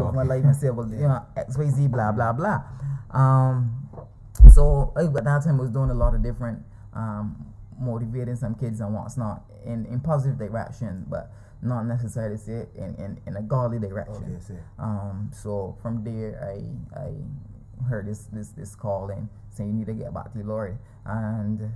live my life and say, well, you know, XYZ, blah, blah, blah. So at that time I was doing a lot of different motivating some kids and what's not in positive direction, but not necessarily say in a godly direction. Okay, so from there I heard this calling saying you need to get back to the Lord, and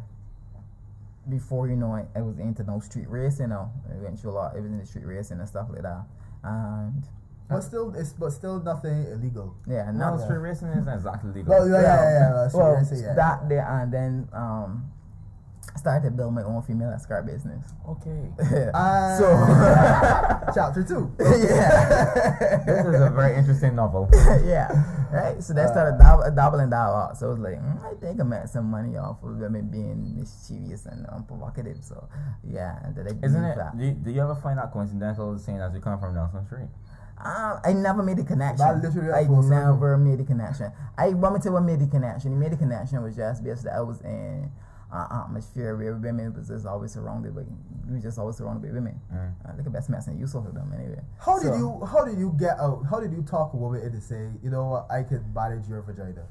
before you know it, I was into no street racing now. I went through a lot. I was in the street racing and stuff like that, and but still nothing illegal. Yeah, no, street racing is exactly legal. Well, yeah. Well, racing, that there, and then started to build my own female escort business. Okay. So chapter 2. Yeah. This is a very interesting novel. Yeah. Right. So they started dabbling that out. So I was like, I think I made some money off of women being mischievous and provocative. So yeah. And isn't it? Do you ever find that coincidental saying that you come from Nelson Street? I never made the connection. I never made the connection. I want me to tell what made the connection. He made the connection was just because I was in atmosphere where women was just always surrounded by, we were just always surrounded by women. Like the best mess and use of them anyway. How did you get out? How did you talk a woman into say, you know what, I can manage your vagina?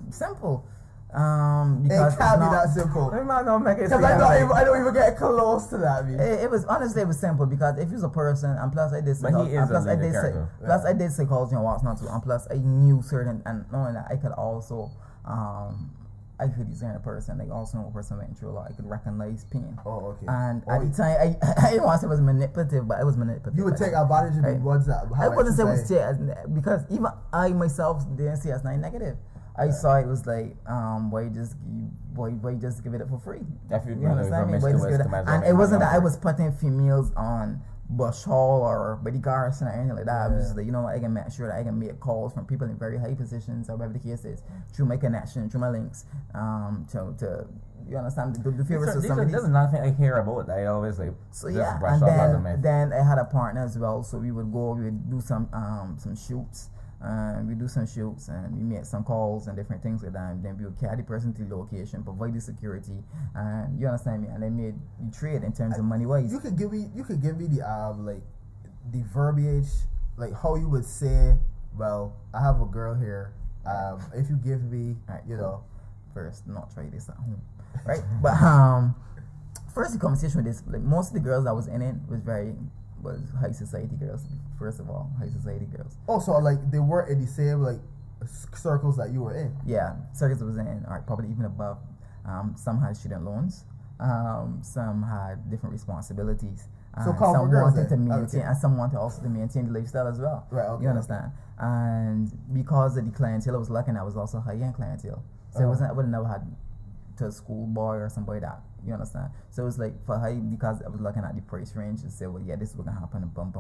Simple. Because it can't be that simple. Because I don't even get close to that. It was honestly, it was simple because if he's a person, and plus I did psychology, I did psychology and what's not too, and plus I knew certain, and knowing that I could also I could discern a person. Like also know a person went through a lot. I could recognize pain. Oh, okay. And at the time, I didn't want to say it was manipulative, but it was manipulative. You would take advantage of the ones that. I wouldn't say it was because even I myself didn't see it as negative. I saw it was like, why just give it up for free? Definitely, you understand me? And it wasn't that I was putting females on Bush Hall or Betty Garrison or anything like that. I was just like, you know what, I can make sure that I can make calls from people in very high positions or whatever the case is through my connection, through my links, to you understand the favors of somebody. There's nothing I hear about that I always like. So yeah, and then I had a partner as well, so we would do some shoots. We do some shoots and we make some calls and different things like that, and then we would carry the person to the location, provide the security, and you understand me, and then made the trade in terms of money wise. You could give me the like the verbiage, like how you would say, well, I have a girl here, if you give me, you know, first not try this at home, right? But first the conversation with this, like most of the girls that was in it was high society girls. First of all, high society girls. Oh, so like they were in the same like circles that you were in. Yeah, circles I was in, or probably even above. Some had student loans. Some had different responsibilities. So some wanted to maintain, and some wanted also to maintain the lifestyle as well. Right. Okay, you understand? And because of the clientele I was looking at was also high end clientele. So I would have never had to a school boy or somebody that. You understand? So it was like for high, because I was looking at the price range and said, well, yeah, this is what's gonna happen, and bum.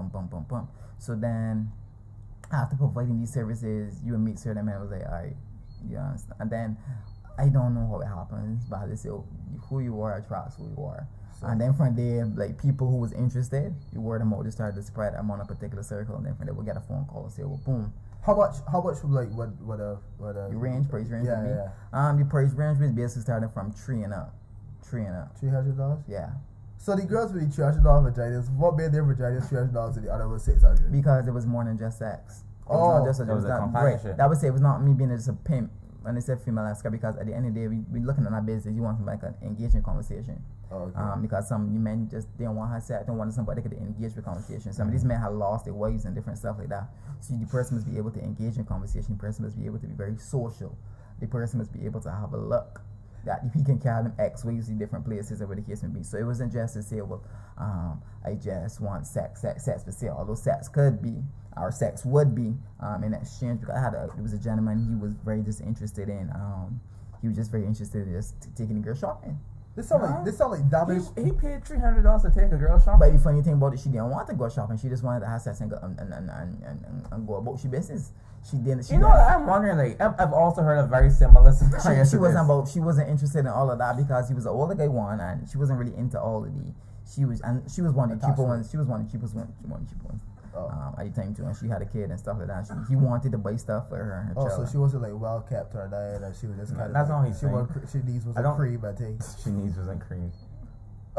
So then after providing these services, you would meet certain men. I was like, all right, you understand? And then I don't know how it happens, but they say, who you are attracts who you are. So, and then from there, like people who was interested, the word of mouth just started to spread. I'm on a particular circle, and then from there we'll get a phone call and say, well, boom. How much from like what the price range would be? The price range was basically starting from $3 and up. $300? Yeah. So the girls with the $300 vaginas, what made their vaginas $300 and the other was $600? Because it was more than just sex. It was a companionship. That would say it was not me being just a pimp when they said female escort, because at the end of the day, we looking at our business, you want to make an engaging conversation. Because some men just didn't want her sex, don't want somebody that could engage with conversation. Some of these men have lost their wives and different stuff like that. So the person must be able to engage in conversation. The person must be able to be very social. The person must be able to have a look that if he can carry them X ways in different places, whatever the case may be. So it wasn't just to say, well, I just want sex per se, although sex could be, or sex would be, in exchange. Because it was a gentleman, he was very just interested in, he was just very interested in just taking a girl shopping. This sound like damage. He paid $300 to take a girl shopping. But the funny thing about it, she didn't want to go shopping. She just wanted to have sex and go about she business. She didn't. I'm wondering. Like, I've also heard a very similar scenario. She wasn't interested in all of that because he was an older guy one, and she wasn't really into all of the. She was one of the cheaper ones. She was one of the cheapest ones. At the time too, and she had a kid and stuff like that. He wanted to buy stuff for her. And her so she wasn't like well kept her diet, and she was just kind of. That's all he's saying. She needs was a cream, I think. She needs was a cream.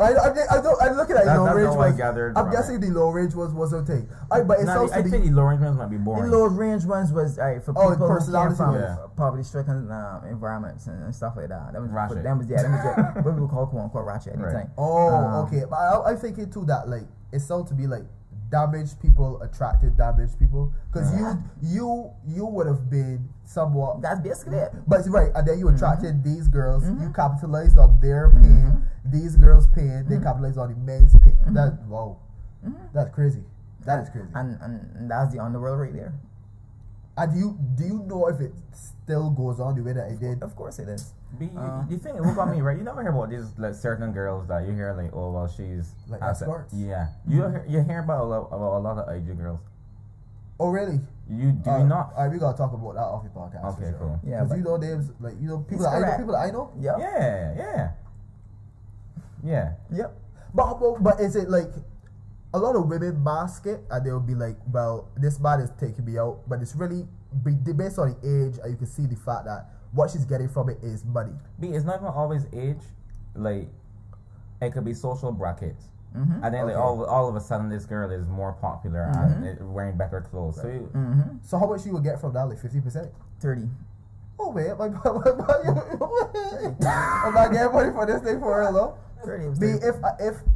I'm looking at low range ones. I'm guessing the low range was okay. But it's also I think the low range ones might be boring. The low range ones was for people who came from poverty-stricken environments and stuff like that. That was ratchet. For them was what we would call quote unquote ratchet at the time. Oh, okay. But I'm thinking too that like it's sounds to be like damaged people attracted damaged people because you would have been somewhat. That's basically it. But right, and then you attracted these girls. You capitalized on their pain. These girls' pain. They capitalized on the men's pain. That that's crazy. That is crazy. And that's the underworld right there. And do you know if it still goes on the way that it did? Of course it is. The thing is, look at me, right? You never hear about these like certain girls that you hear like, oh well, she's like escorts. Yeah, you hear about a lot of IG girls. Oh really? You do you not? Alright, we gotta talk about that off the podcast. Okay, cool. Yeah, because you know names like people that I know. Yeah. Yep. But is it like a lot of women mask it and they'll be like, well, this man is taking me out, but it's really based on the age, and you can see the fact that what she's getting from it is money. It's not even always age. Like, it could be social brackets. And then like all of a sudden this girl is more popular and wearing better clothes. Right. So how much you would get from that? Like 50%? 30. Oh man, I'm not getting money for this thing for real though. 30. Me,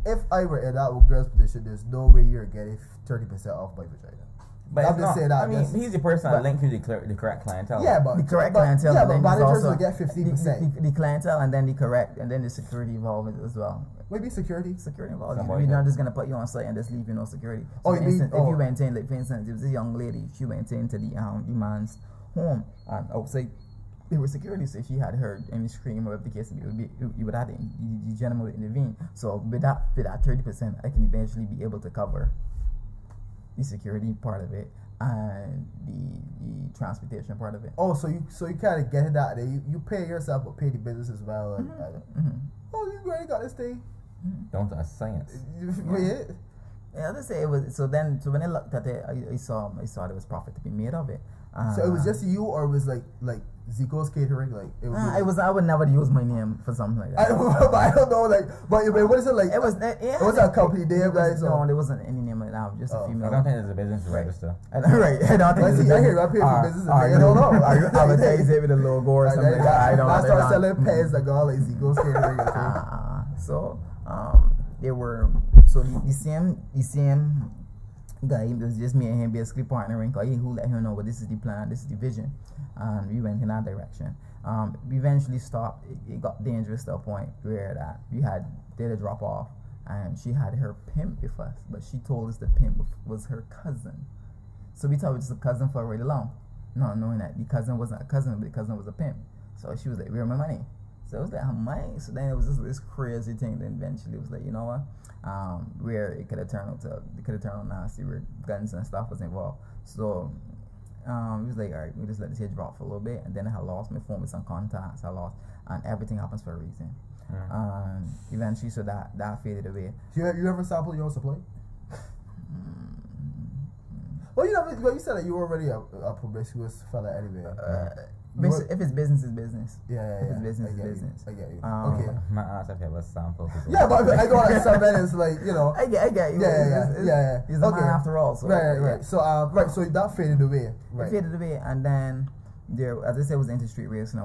if I were in that girl's position, there's no way you're getting 30% off my vagina. But I'm just saying that. I mean, he's the person that linked to the correct clientele. Yeah, but the correct clientele. Yeah, but managers will get 50%. The clientele, and then the security involved as well. Maybe security involved. We're not just gonna put you on site and just leave you no security. So if you went in, like for instance, there was a young lady. She went into the man's home, and outside there was security. So if she had heard any scream or whatever the case, you would have the gentleman would intervene. So with that 30%, I can eventually be able to cover the security part of it and the transportation part of it. Oh, so you kind of get that. You pay yourself, but pay the business as well. Oh, you already got this thing. Don't do science. Yeah, let's say it was. So when I looked at it, I saw there was profit to be made of it. So it was just you, or it was like Zico's catering, like it was. I would never use my name for something like that. I don't know, like, but what is it like? It was a company name, guys. No, there wasn't any name like that. Just a female. I don't think there's a business register. Right. I don't think. I hear up here for business. I don't know. Are you advertising with a logo or something like that? I don't know. I start selling pens that go like Zico's catering. So they were the same guy. It was just me and him basically partnering. Cause who let him know, well, this is the plan, this is the vision, and we went in that direction. We eventually stopped. It got dangerous to a point where that we did a drop off, and she had her pimp with us, but she told us the pimp was her cousin. So we thought it was a cousin for really long, not knowing that the cousin wasn't a cousin, but the cousin was a pimp. So she was like, "Where's my money?" So it was like, "How money?" So then it was just this crazy thing. Then eventually it was like, you know what? Where it could have turned out nasty, where guns and stuff was involved. So it was like, all right, we just let this head drop for a little bit, and then I had lost my phone with some contacts. And everything happens for a reason. And eventually, so that faded away. You ever sample your own supply? Well, you said that you were already a promiscuous fella anyway. If it's business, it's business. Yeah. If it's business, it's business. I get you. Okay. My ass if you have a sample. Yeah, but I go like 7 minutes, like, you know. I get you. Yeah. He's a man after all. So Right. So so that faded away. Right. It faded away, and then there, as I said, was the interstate race, and I